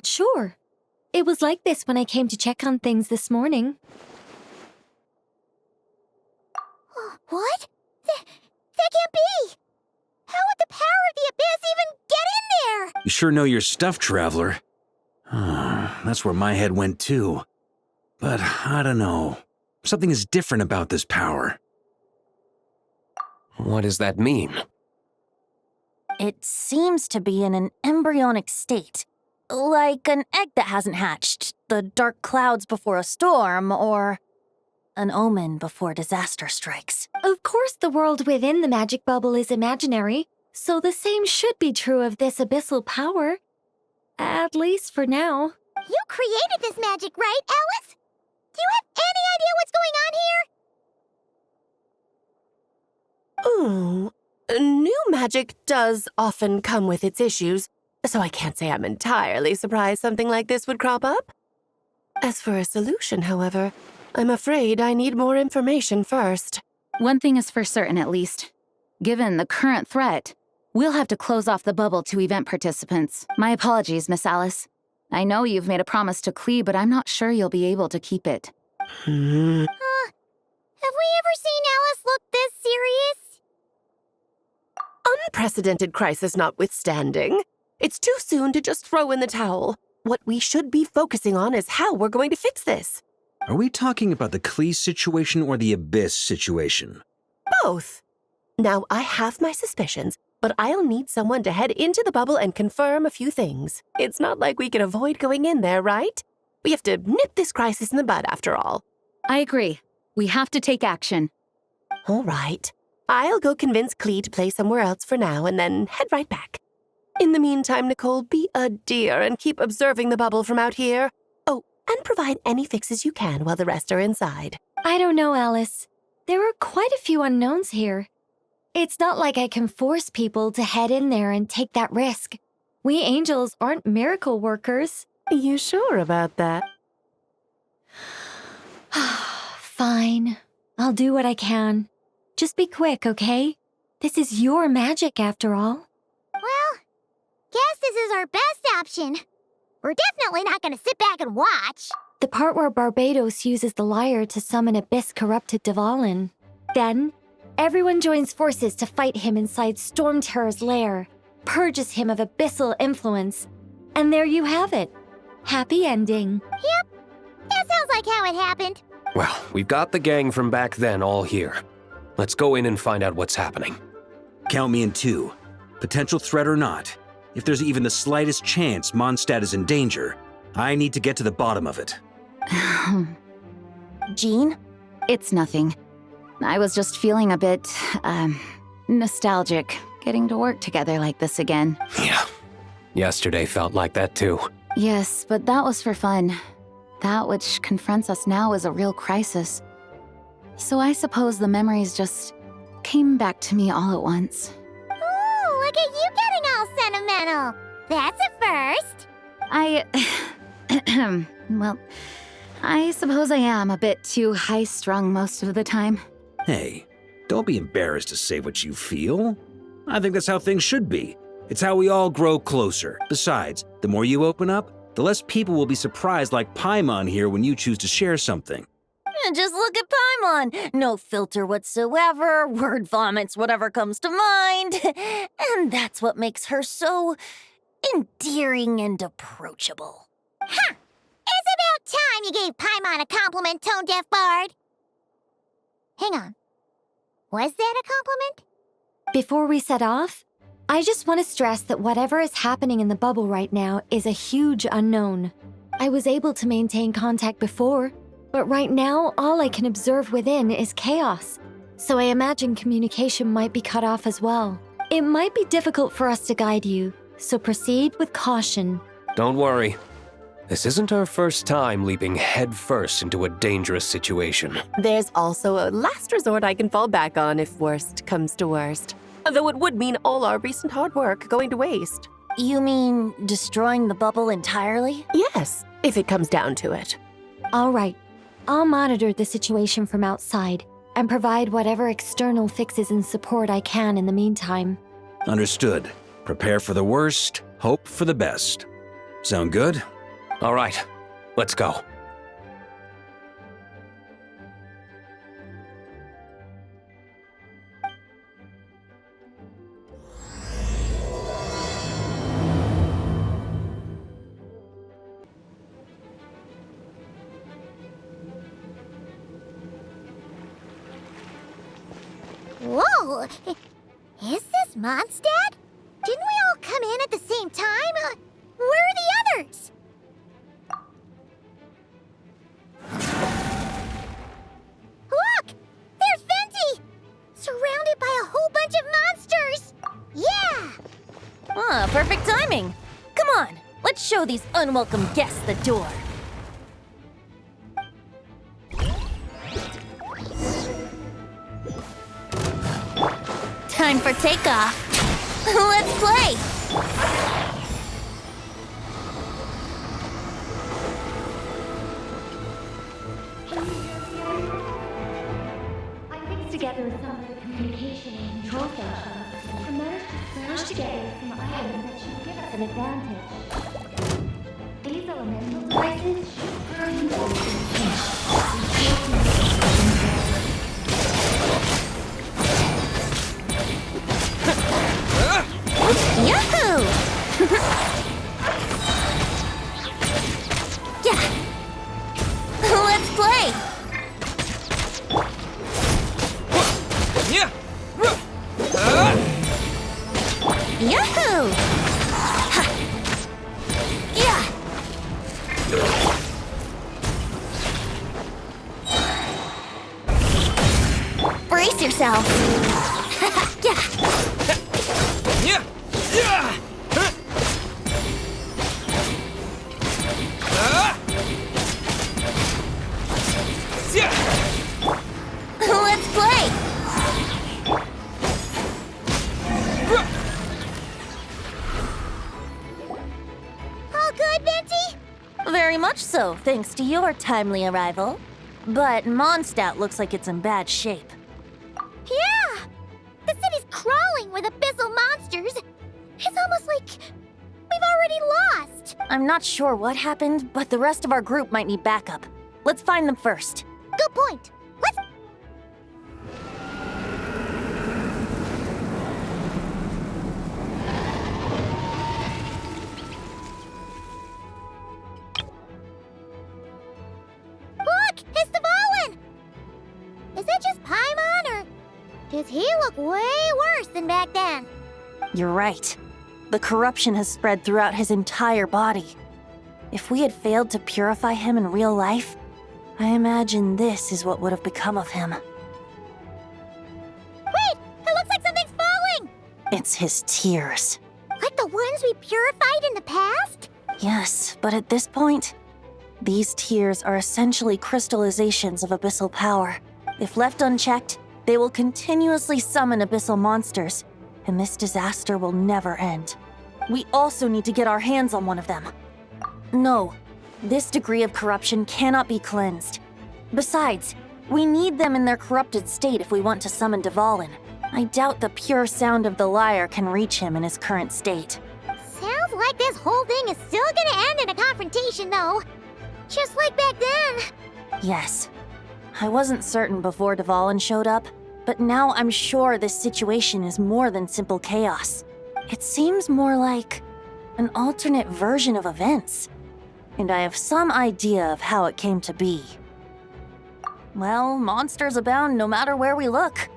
not sure. It was like this when I came to check on things this morning. What? That can't be! How would the power of the Abyss even get in there? You sure know your stuff, Traveler. That's where my head went too. But I don't know. Something is different about this power. What does that mean? It seems to be in an embryonic state. Like an egg that hasn't hatched, the dark clouds before a storm, or an omen before disaster strikes. Of course, the world within the magic bubble is imaginary, so the same should be true of this abyssal power. At least for now. You created this magic, right, Alice? Do you have any idea what's going on here? Ooh, new magic does often come with its issues, so I can't say I'm entirely surprised something like this would crop up. As for a solution, however, I'm afraid I need more information first. One thing is for certain, at least. Given the current threat, we'll have to close off the bubble to event participants. My apologies, Miss Alice. I know you've made a promise to Klee, but I'm not sure you'll be able to keep it. Have we ever seen Alice look this serious? Unprecedented crisis notwithstanding, it's too soon to just throw in the towel. What we should be focusing on is how we're going to fix this. Are we talking about the Klee situation or the Abyss situation? Both. Now, I have my suspicions, but I'll need someone to head into the bubble and confirm a few things. It's not like we can avoid going in there, right? We have to nip this crisis in the bud, after all. I agree. We have to take action. All right. I'll go convince Klee to play somewhere else for now and then head right back. In the meantime, Nicole, be a dear and keep observing the bubble from out here. Oh, and provide any fixes you can while the rest are inside. I don't know, Alice. There are quite a few unknowns here. It's not like I can force people to head in there and take that risk. We angels aren't miracle workers. You sure about that? Fine. I'll do what I can. Just be quick, okay? This is your magic, after all. Well, guess this is our best option. We're definitely not going to sit back and watch. The part where Barbados uses the lyre to summon Abyss-corrupted Dvalin. Then, everyone joins forces to fight him inside Storm Terror's lair, purges him of abyssal influence, and there you have it. Happy ending. Yep, that sounds like how it happened. Well, we've got the gang from back then all here. Let's go in and find out what's happening. Count me in two. Potential threat or not, if there's even the slightest chance Mondstadt is in danger, I need to get to the bottom of it. Jean? It's nothing. I was just feeling a bit, nostalgic, getting to work together like this again. Yeah. Yesterday felt like that too. Yes, but that was for fun. That which confronts us now is a real crisis. So I suppose the memories just came back to me all at once. Ooh, look at you getting all sentimental. That's a first. Well, I suppose I am a bit too high-strung most of the time. Hey, don't be embarrassed to say what you feel. I think that's how things should be. It's how we all grow closer. Besides, the more you open up, the less people will be surprised like Paimon here when you choose to share something. Just look at Paimon. No filter whatsoever, word vomits whatever comes to mind. And that's what makes her so endearing and approachable. Ha! It's about time you gave Paimon a compliment, tone-deaf bard. Hang on. Was that a compliment? Before we set off, I just want to stress that whatever is happening in the bubble right now is a huge unknown. I was able to maintain contact before, but right now all I can observe within is chaos. So I imagine communication might be cut off as well. It might be difficult for us to guide you, so proceed with caution. Don't worry. This isn't our first time leaping headfirst into a dangerous situation. There's also a last resort I can fall back on if worst comes to worst. Though it would mean all our recent hard work going to waste. You mean destroying the bubble entirely? Yes, if it comes down to it. All right, I'll monitor the situation from outside and provide whatever external fixes and support I can in the meantime. Understood. Prepare for the worst, hope for the best. Sound good? All right, let's go. Whoa! Is this Mondstadt? Didn't we all come in at the same time? Where are the others? Look! There's Venti! Surrounded by a whole bunch of monsters! Yeah! Ah, perfect timing. Come on, let's show these unwelcome guests the door. Time for takeoff. Let's play! I pieced together some of the communication and control functions and managed to smash together some items that should give us an advantage. These elemental devices should turn you over Yahoo! Yeah! Let's play! Yeah! Yahoo! Ha! Yeah! Brace yourself! Yeah! Yeah! Yeah! Let's play! All good, Venti? Very much so, thanks to your timely arrival. But Mondstadt looks like it's in bad shape. Yeah! The city's crawling with abyssal monsters. It's almost like we've already lost. I'm not sure what happened, but the rest of our group might need backup. Let's find them first. Good point. Let's... Look! It's Dvalin! Is that just Paimon, or does he look way worse than back then? You're right. The corruption has spread throughout his entire body. If we had failed to purify him in real life, I imagine this is what would have become of him. Wait! It looks like something's falling! It's his tears. Like the ones we purified in the past? Yes, but at this point, these tears are essentially crystallizations of abyssal power. If left unchecked, they will continuously summon abyssal monsters, and this disaster will never end. We also need to get our hands on one of them. No, this degree of corruption cannot be cleansed. Besides, we need them in their corrupted state if we want to summon Dvalin. I doubt the pure sound of the lyre can reach him in his current state. Sounds like this whole thing is still gonna end in a confrontation, though. Just like back then. Yes. I wasn't certain before Dvalin showed up, but now I'm sure this situation is more than simple chaos. It seems more like an alternate version of events, and I have some idea of how it came to be. Well, monsters abound no matter where we look.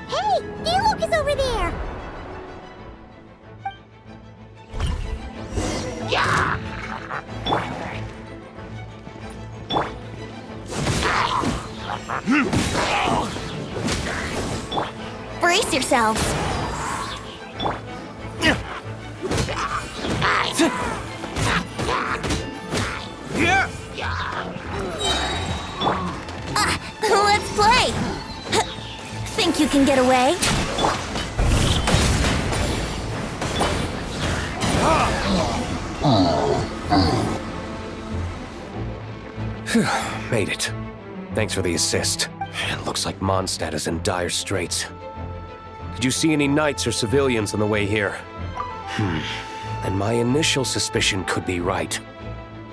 Hey! Diluc is over there! Brace yourselves! Let's play! Think you can get away? Made it. Thanks for the assist. It looks like Mondstadt is in dire straits. Did you see any knights or civilians on the way here? And my initial suspicion could be right.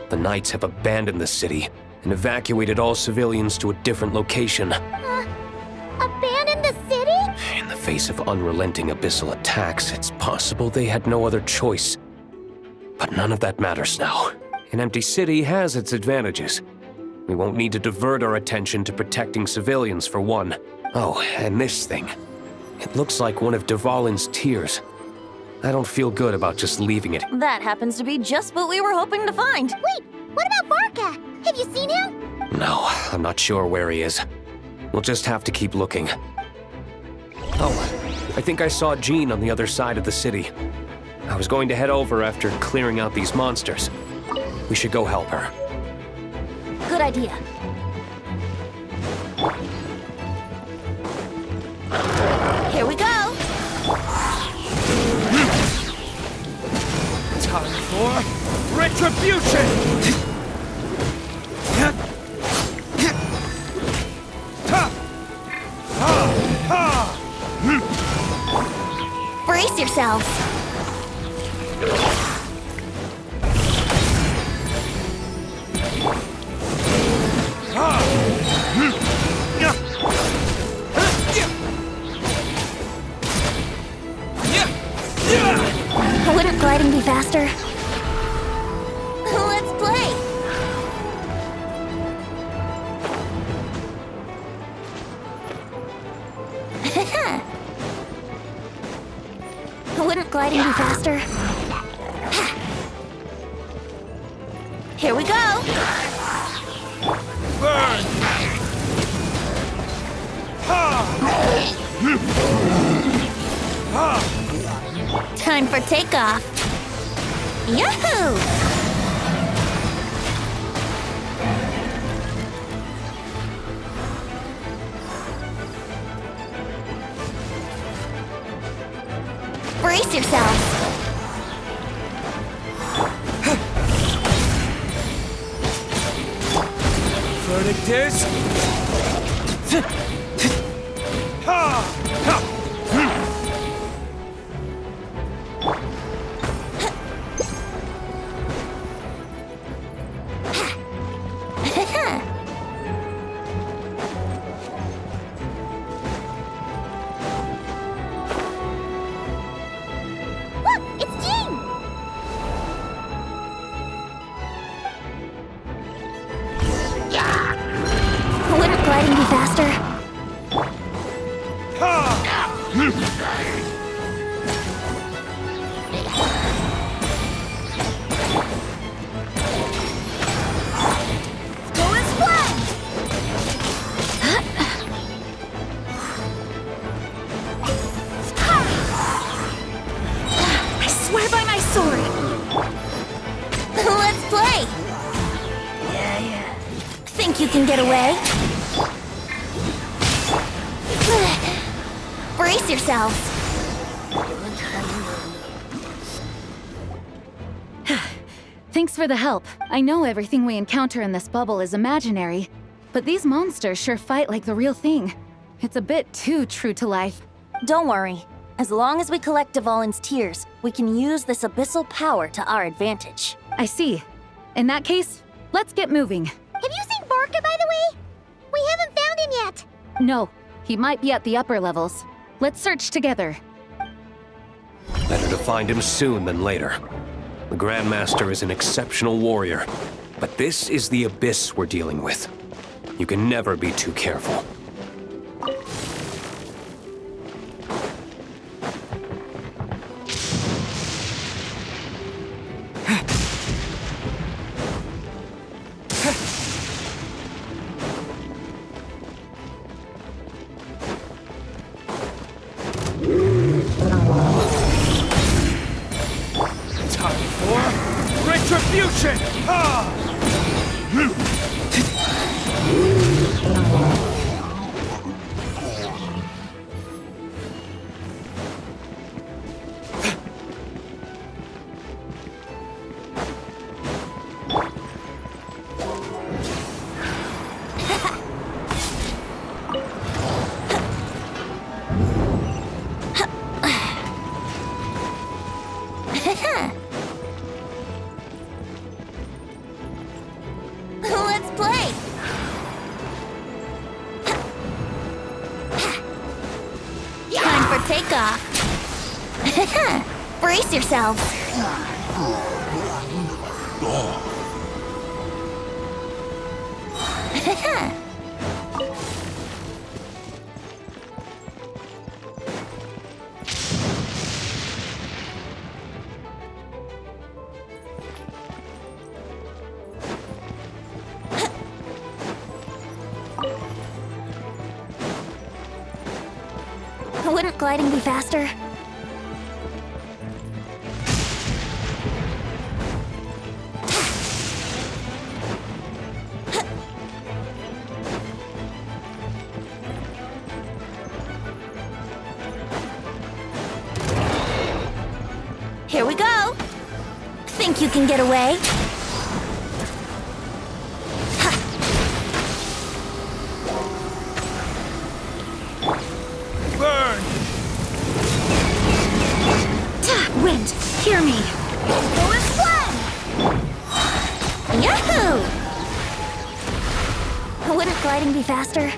The knights have abandoned the city and evacuated all civilians to a different location. Abandon the city? In the face of unrelenting Abyssal attacks, it's possible they had no other choice. But none of that matters now. An empty city has its advantages. We won't need to divert our attention to protecting civilians, for one. Oh, and this thing. It looks like one of Dvalin's tears. I don't feel good about just leaving it. That happens to be just what we were hoping to find. Wait, what about Varka? Have you seen him? No, I'm not sure where he is. We'll just have to keep looking. Oh, I think I saw Jean on the other side of the city. I was going to head over after clearing out these monsters. We should go help her. Good idea. Here we go. Time for retribution! Brace yourselves. Wouldn't gliding be faster? Let's play! Wouldn't gliding be faster? Here we go! Burn! Time for takeoff. Yahoo! Brace yourselves. Verdict is... Look, it's Jean! Wouldn't gliding be faster? Go and splash! I swear by my sword! Let's play! Think you can get away? Brace yourselves. Thanks for the help. I know everything we encounter in this bubble is imaginary, but these monsters sure fight like the real thing. It's a bit too true to life. Don't worry. As long as we collect Dvalin's tears, we can use this abyssal power to our advantage. I see. In that case, let's get moving. Have you seen Varka, by the way? We haven't found him yet. No, he might be at the upper levels. Let's search together. Better to find him soon than later. The Grandmaster is an exceptional warrior, but this is the Abyss we're dealing with. You can never be too careful. Time for retribution! Let's play! Time for takeoff! Brace yourselves! Wouldn't gliding be faster? Here we go! Think you can get away? Burn! Wind, hear me. Going flat! Yahoo! Wouldn't gliding be faster?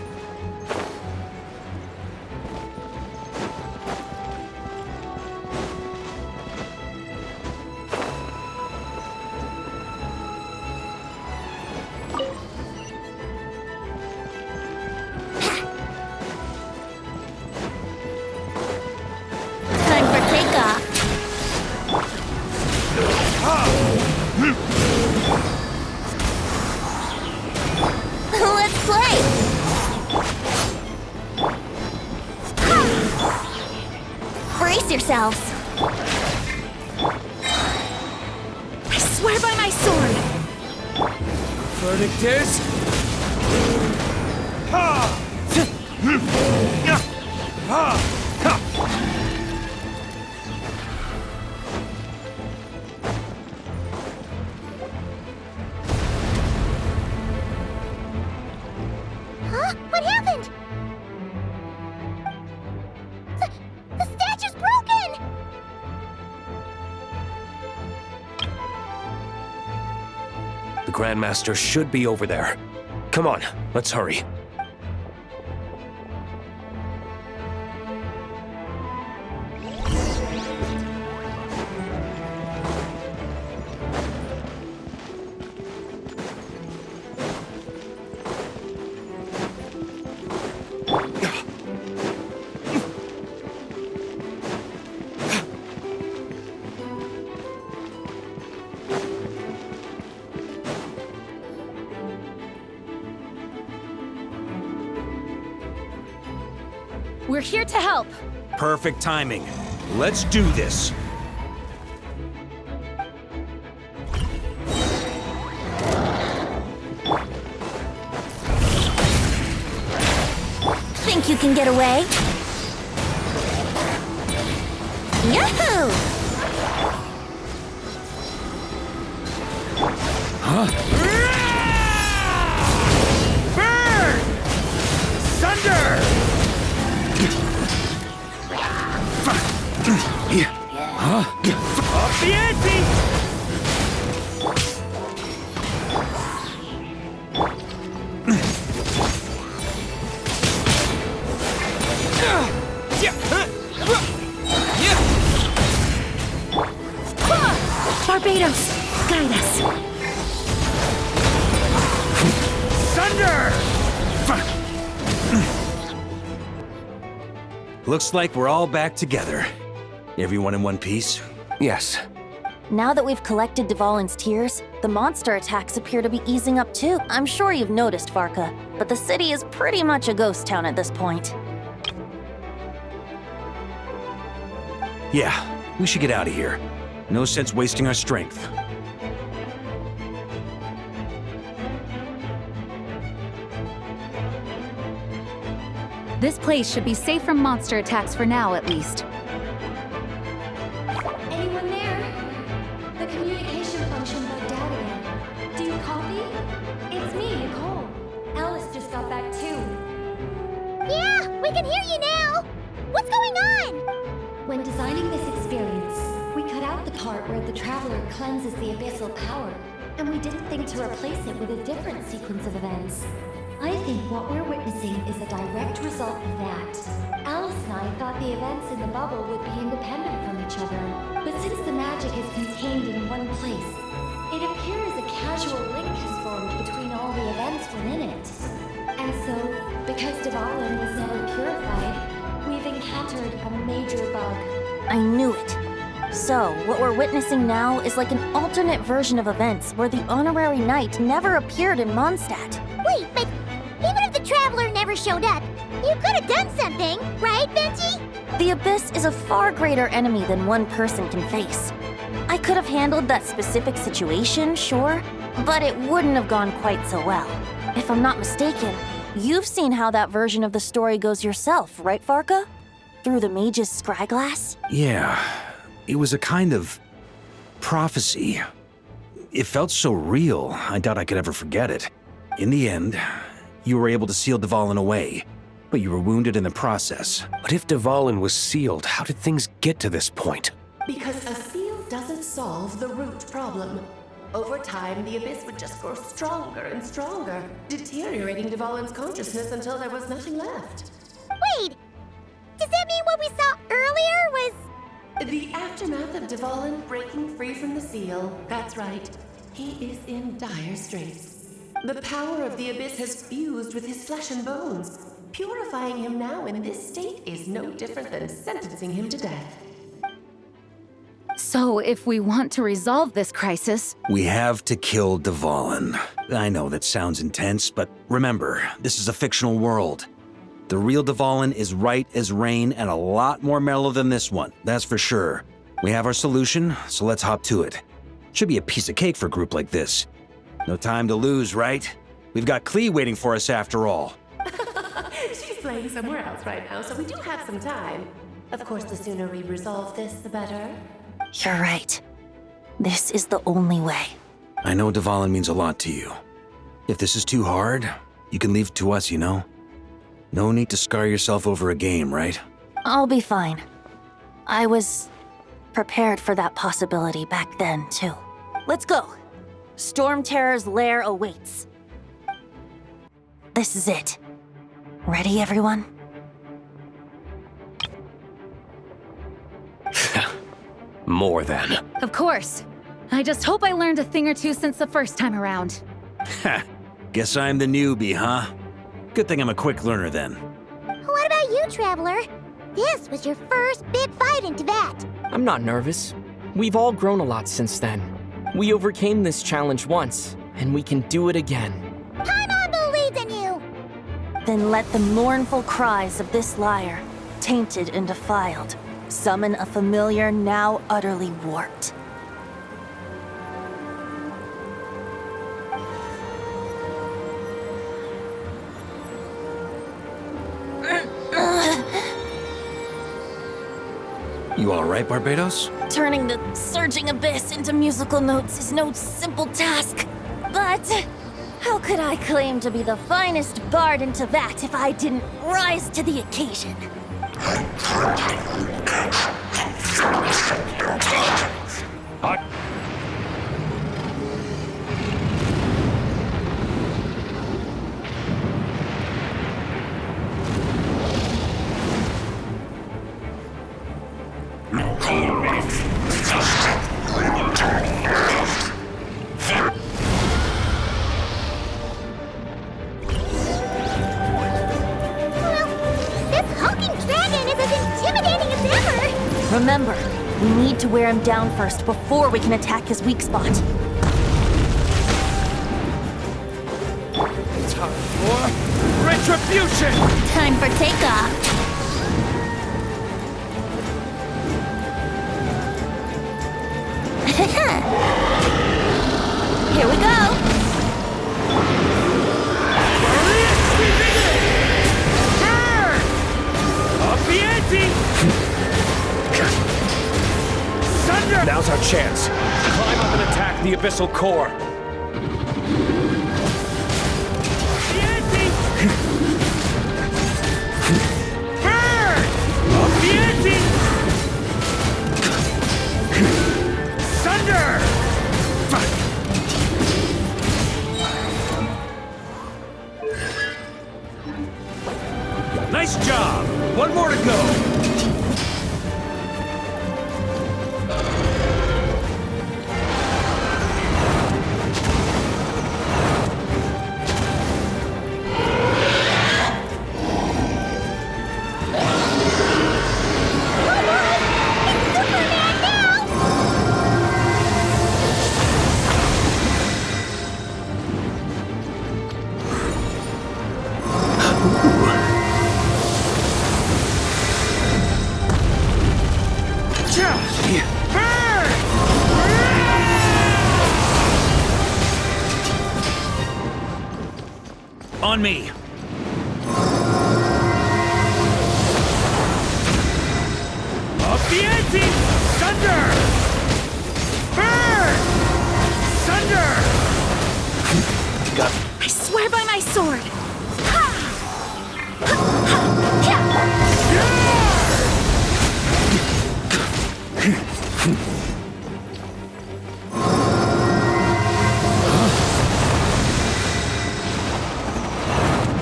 Time for takeoff. Let's play! Brace yourselves. I swear by my sword. Verdict is... Ha! Ha! Ha! Huh? What happened? The statue's broken! The Grandmaster should be over there. Come on, let's hurry. We're here to help. Perfect timing. Let's do this. Think you can get away? Yahoo! Burn! Thunder! Up the ante! Barbados, guide us. Thunder! Looks like we're all back together. Everyone in one piece? Yes. Now that we've collected Dvalin's tears, the monster attacks appear to be easing up too. I'm sure you've noticed, Varka, but the city is pretty much a ghost town at this point. Yeah, we should get out of here. No sense wasting our strength. This place should be safe from monster attacks for now, at least. Anyone there? The communication function bugged out again. Do you copy? It's me, Nicole. Alice just got back too. Yeah, we can hear you now! What's going on? When designing this experience, We cut out the part where the Traveler cleanses the Abyssal power, and we didn't think to replace it with a different sequence of events. I think what we're witnessing is a direct result of that. Alice and I thought the events in the bubble would be independent from each other, but since the magic is contained in one place, it appears a casual link has formed between all the events within it. And so, because Dvalin was never purified, we've encountered a major bug. I knew it. So, what we're witnessing now is like an alternate version of events where the honorary knight never appeared in Mondstadt. Wait, but even if the Traveler never showed up, you could have done something, right, Venti? The Abyss is a far greater enemy than one person can face. I could have handled that specific situation, sure, but it wouldn't have gone quite so well. If I'm not mistaken, you've seen how that version of the story goes yourself, right, Farka? Through the mage's scryglass? Yeah, it was a kind of prophecy. It felt so real, I doubt I could ever forget it. In the end, you were able to seal Dvalin away, but you were wounded in the process. But if Dvalin was sealed, how did things get to this point? Because a seal doesn't solve the root problem. Over time, the Abyss would just grow stronger and stronger, deteriorating Dvalin's consciousness until there was nothing left. Wait! Does that mean what we saw earlier was... The aftermath of Dvalin breaking free from the seal. That's right. He is in dire straits. The power of the Abyss has fused with his flesh and bones. Purifying him now in this state is no different than sentencing him to death. So, if we want to resolve this crisis, We have to kill Dvalin. I know that sounds intense, but remember, this is a fictional world. The real Dvalin is right as rain and a lot more mellow than this one, that's for sure. We have our solution, so let's hop to it. Should be a piece of cake for a group like this. No time to lose, right? We've got Klee waiting for us after all. She's playing somewhere else right now, so we do have some time. Of course, the sooner we resolve this, the better. You're right. This is the only way. I know Dvalin means a lot to you. If this is too hard, you can leave it to us, you know? No need to scar yourself over a game, right? I'll be fine. I was prepared for that possibility back then, too. Let's go. Storm Terror's lair awaits. This is it. Ready, everyone? More than. of course. I just hope I learned a thing or two since the first time around. Ha! Guess I'm the newbie, huh? Good thing I'm a quick learner then. What about you, Traveler? This was your first big fight in Tibet. I'm not nervous. We've all grown a lot since then. We overcame this challenge once, and we can do it again. Paimon believes in you! Then let the mournful cries of this lyre, tainted and defiled, summon a familiar now utterly warped. You all right, Barbados? Turning the surging abyss into musical notes is no simple task. But how could I claim to be the finest bard in Tibet if I didn't rise to the occasion? This hulking dragon is as intimidating as ever! Remember, we need to wear him down first before we can attack his weak spot. Time for retribution! Time for takeoff. Here we go. Up the ante! Thunder! Now's our chance. Climb up and attack the Abyssal core. The ante! Burn! Up the ante! On me! Up the ante! Thunder! Burn! Thunder! I swear by my sword!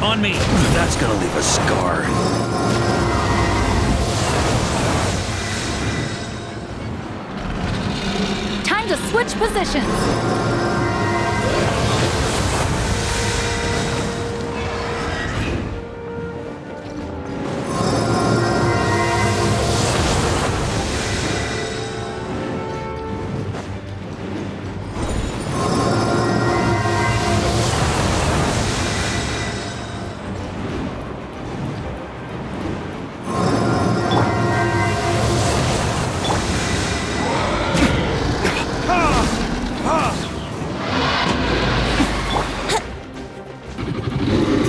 On me! That's gonna leave a scar. Time to switch positions.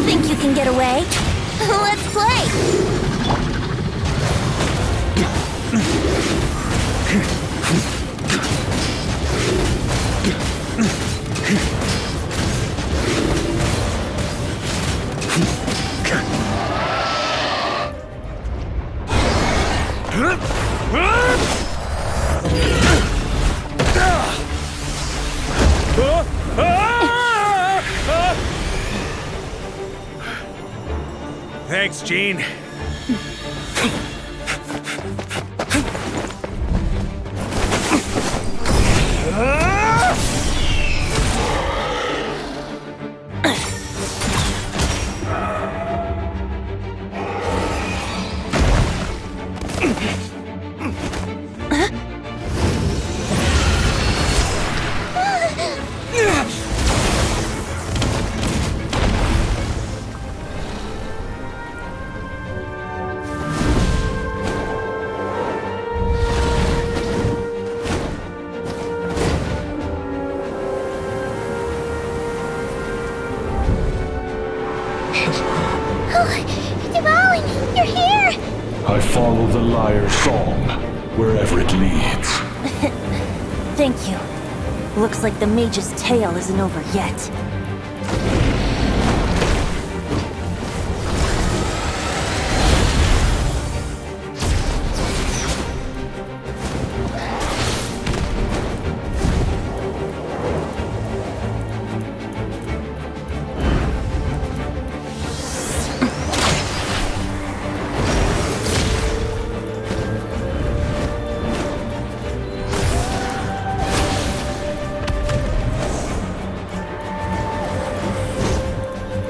Think you can get away? Let's play! Thanks, Gene. Dvalin, you're here! I follow the lyre's song, wherever it leads. Thank you. Looks like the mage's tale isn't over yet.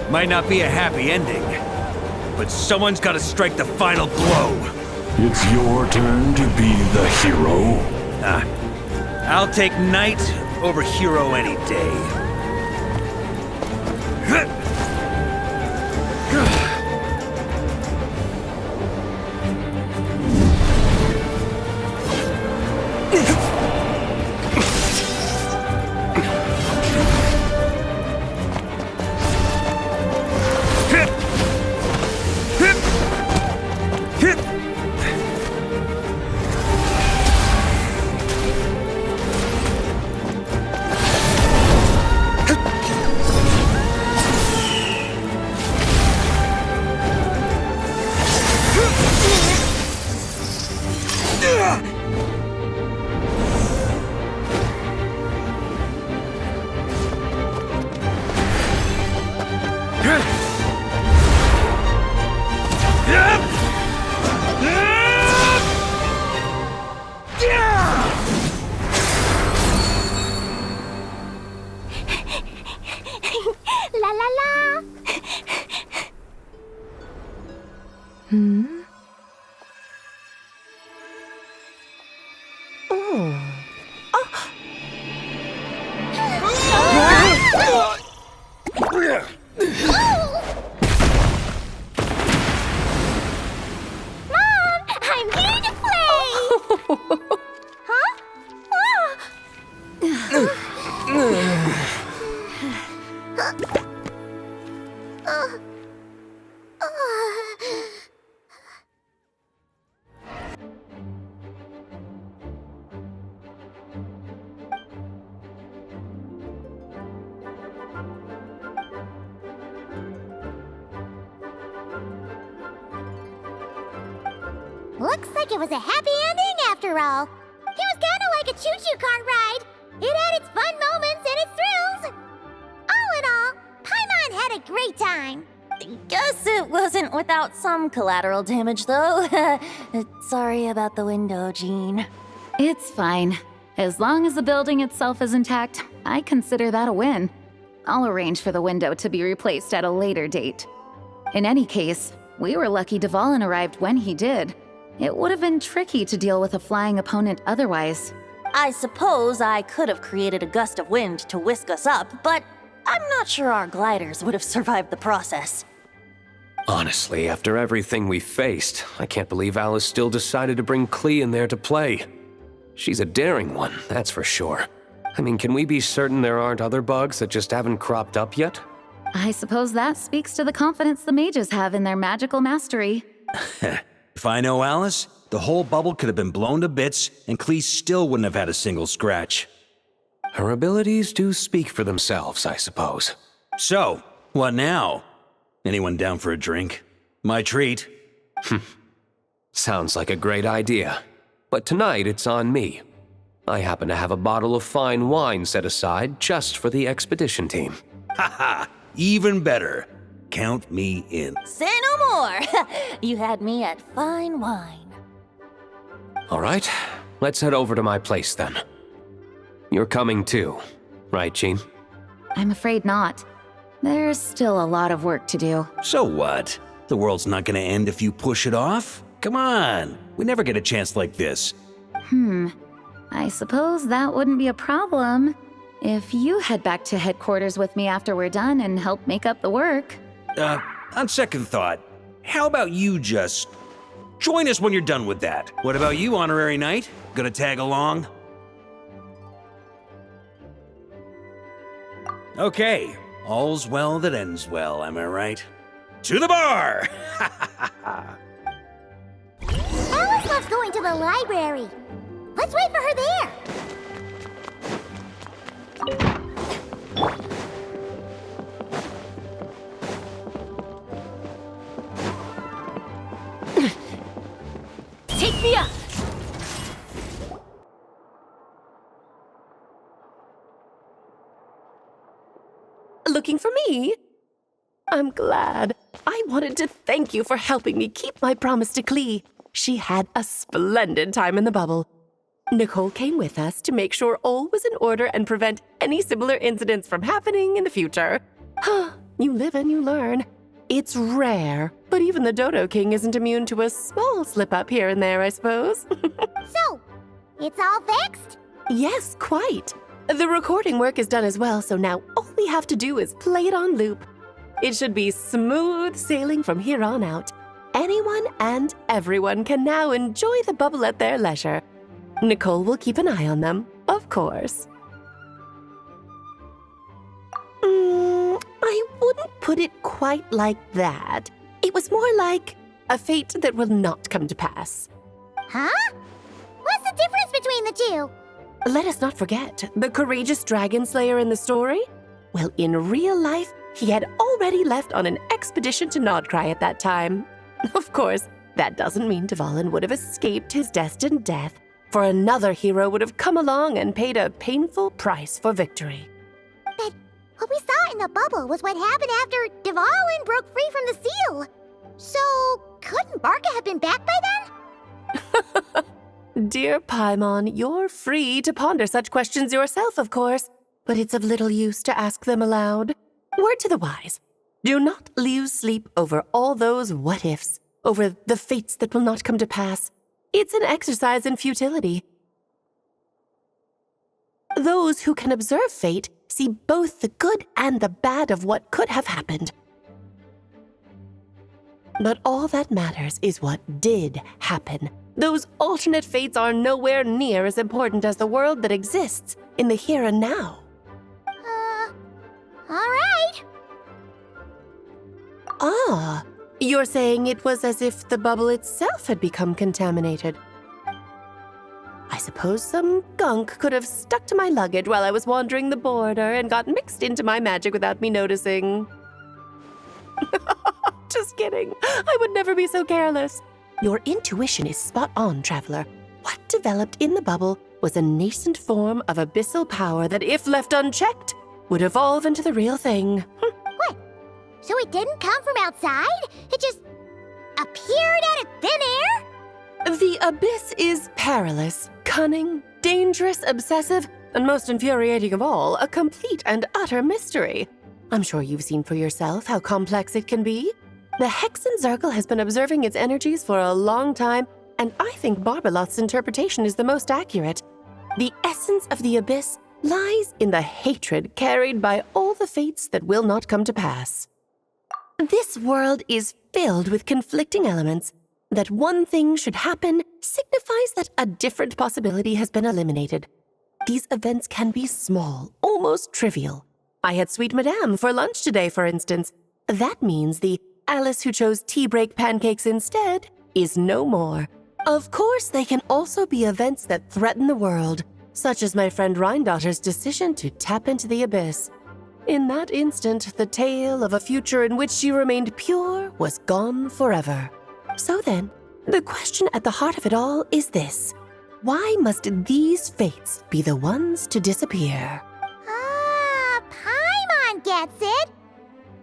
Might not be a happy ending, but someone's gotta strike the final blow. It's your turn to be the hero. I'll take knight over hero any day. La la la! Mom, I'm here to play! Looks like it was a happy ending after all. It was kinda like a choo-choo car ride. It had its fun moments and its thrills. All in all, Paimon had a great time. Guess it wasn't without some collateral damage, though. Sorry about the window, Jean. It's fine. As long as the building itself is intact, I consider that a win. I'll arrange for the window to be replaced at a later date. In any case, we were lucky Dvalin arrived when he did. It would have been tricky to deal with a flying opponent otherwise. I suppose I could have created a gust of wind to whisk us up, but I'm not sure our gliders would have survived the process. Honestly, after everything we faced, I can't believe Alice still decided to bring Klee in there to play. She's a daring one, that's for sure. I mean, can we be certain there aren't other bugs that just haven't cropped up yet? I suppose that speaks to the confidence the mages have in their magical mastery. If I know Alice, the whole bubble could have been blown to bits, and Klee still wouldn't have had a single scratch. Her abilities do speak for themselves, I suppose. So, what now? Anyone down for a drink? My treat. Sounds like a great idea. But tonight it's on me. I happen to have a bottle of fine wine set aside just for the expedition team. Haha, even better. Count me in. Say no more! You had me at fine wine. All right, let's head over to my place then. You're coming too, right, Jean? I'm afraid not. There's still a lot of work to do. So what? The world's not gonna end if you push it off? Come on, we never get a chance like this. I suppose that wouldn't be a problem if you head back to headquarters with me after we're done and help make up the work. On second thought, how about you just join us when you're done with that? What about you, Honorary Knight? Gonna tag along? Okay, all's well that ends well, am I right? To the bar! Alice loves going to the library. Let's wait for her there. Take me up! Looking for me? I'm glad. I wanted to thank you for helping me keep my promise to Klee. She had a splendid time in the bubble. Nicole came with us to make sure all was in order and prevent any similar incidents from happening in the future. You live and you learn. It's rare, but even the Dodo King isn't immune to a small slip-up here and there, I suppose. So, it's all fixed? Yes, quite. The recording work is done as well, so now all we have to do is play it on loop. It should be smooth sailing from here on out. Anyone and everyone can now enjoy the bubble at their leisure. Nicole will keep an eye on them, of course. I wouldn't put it quite like that. It was more like a fate that will not come to pass. Huh? What's the difference between the two? Let us not forget the courageous dragon slayer in the story. Well, in real life, he had already left on an expedition to Nodcry at that time. Of course, that doesn't mean Dvalin would have escaped his destined death, for another hero would have come along and paid a painful price for victory. But what we saw in the bubble was what happened after Dvalin broke free from the seal. So, couldn't Barca have been back by then? Dear Paimon, you're free to ponder such questions yourself, of course, but it's of little use to ask them aloud. Word to the wise. Do not lose sleep over all those what-ifs, over the fates that will not come to pass. It's an exercise in futility. Those who can observe fate see both the good and the bad of what could have happened. But all that matters is what did happen. Those alternate fates are nowhere near as important as the world that exists in the here and now. All right. Ah, you're saying it was as if the bubble itself had become contaminated. I suppose some gunk could have stuck to my luggage while I was wandering the border and got mixed into my magic without me noticing. Just kidding. I would never be so careless. Your intuition is spot on, Traveler. What developed in the bubble was a nascent form of abyssal power that, if left unchecked, would evolve into the real thing. What? So it didn't come from outside? It just appeared out of thin air? The Abyss is perilous, cunning, dangerous, obsessive, and most infuriating of all, a complete and utter mystery. I'm sure you've seen for yourself how complex it can be. The Hexen Circle has been observing its energies for a long time, and I think Barbeloth's interpretation is the most accurate. The essence of the Abyss lies in the hatred carried by all the fates that will not come to pass. This world is filled with conflicting elements. That one thing should happen signifies that a different possibility has been eliminated. These events can be small, almost trivial. I had Sweet Madame for lunch today, for instance. That means the Alice who chose tea break pancakes instead is no more. Of course, they can also be events that threaten the world, such as my friend Rhindotter's decision to tap into the Abyss. In that instant, the tale of a future in which she remained pure was gone forever. So then, the question at the heart of it all is this. Why must these fates be the ones to disappear? Ah, Paimon gets it!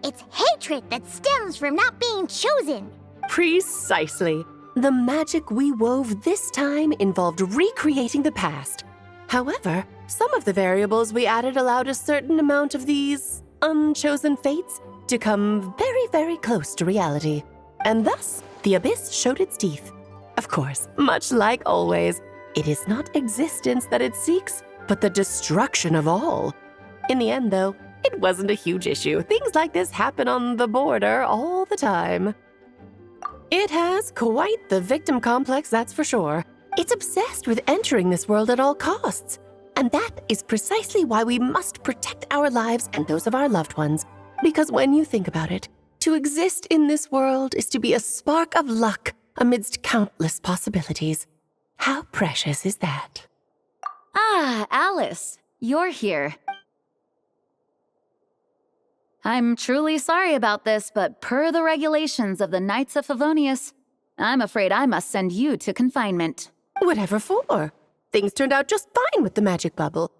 It's hatred that stems from not being chosen. Precisely. The magic we wove this time involved recreating the past. However, some of the variables we added allowed a certain amount of these unchosen fates to come very, very close to reality. And thus, the Abyss showed its teeth. Of course, much like always, it is not existence that it seeks, but the destruction of all. In the end, though, it wasn't a huge issue. Things like this happen on the border all the time. It has quite the victim complex, that's for sure. It's obsessed with entering this world at all costs. And that is precisely why we must protect our lives and those of our loved ones. Because when you think about it, to exist in this world is to be a spark of luck amidst countless possibilities. How precious is that? Ah, Alice, you're here. I'm truly sorry about this, but per the regulations of the Knights of Favonius, I'm afraid I must send you to confinement. Whatever for? Things turned out just fine with the magic bubble.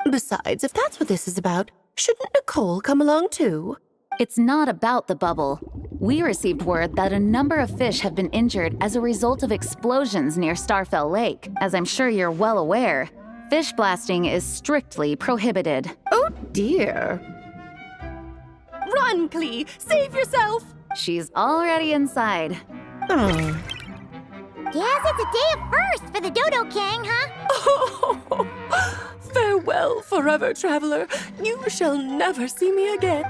Besides, if that's what this is about, shouldn't Nicole come along too? It's not about the bubble. We received word that a number of fish have been injured as a result of explosions near Starfell Lake. As I'm sure you're well aware, fish blasting is strictly prohibited. Oh dear. Run, Klee! Save yourself! She's already inside. Oh. Guess it's a day of first for the Dodo King, huh? Oh, farewell, forever traveler. You shall never see me again.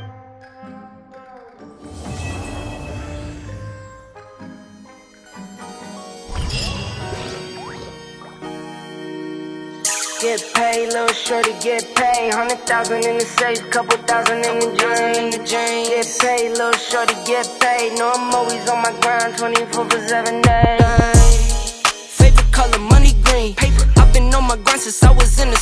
Get paid, little shorty, get paid. 100,000 in the safe, couple thousand in the drain. Get paid, little shorty, get paid. No, I'm always on my grind, 24/7 days. Favorite color, money green. Paper, I've been on my grind since I was in the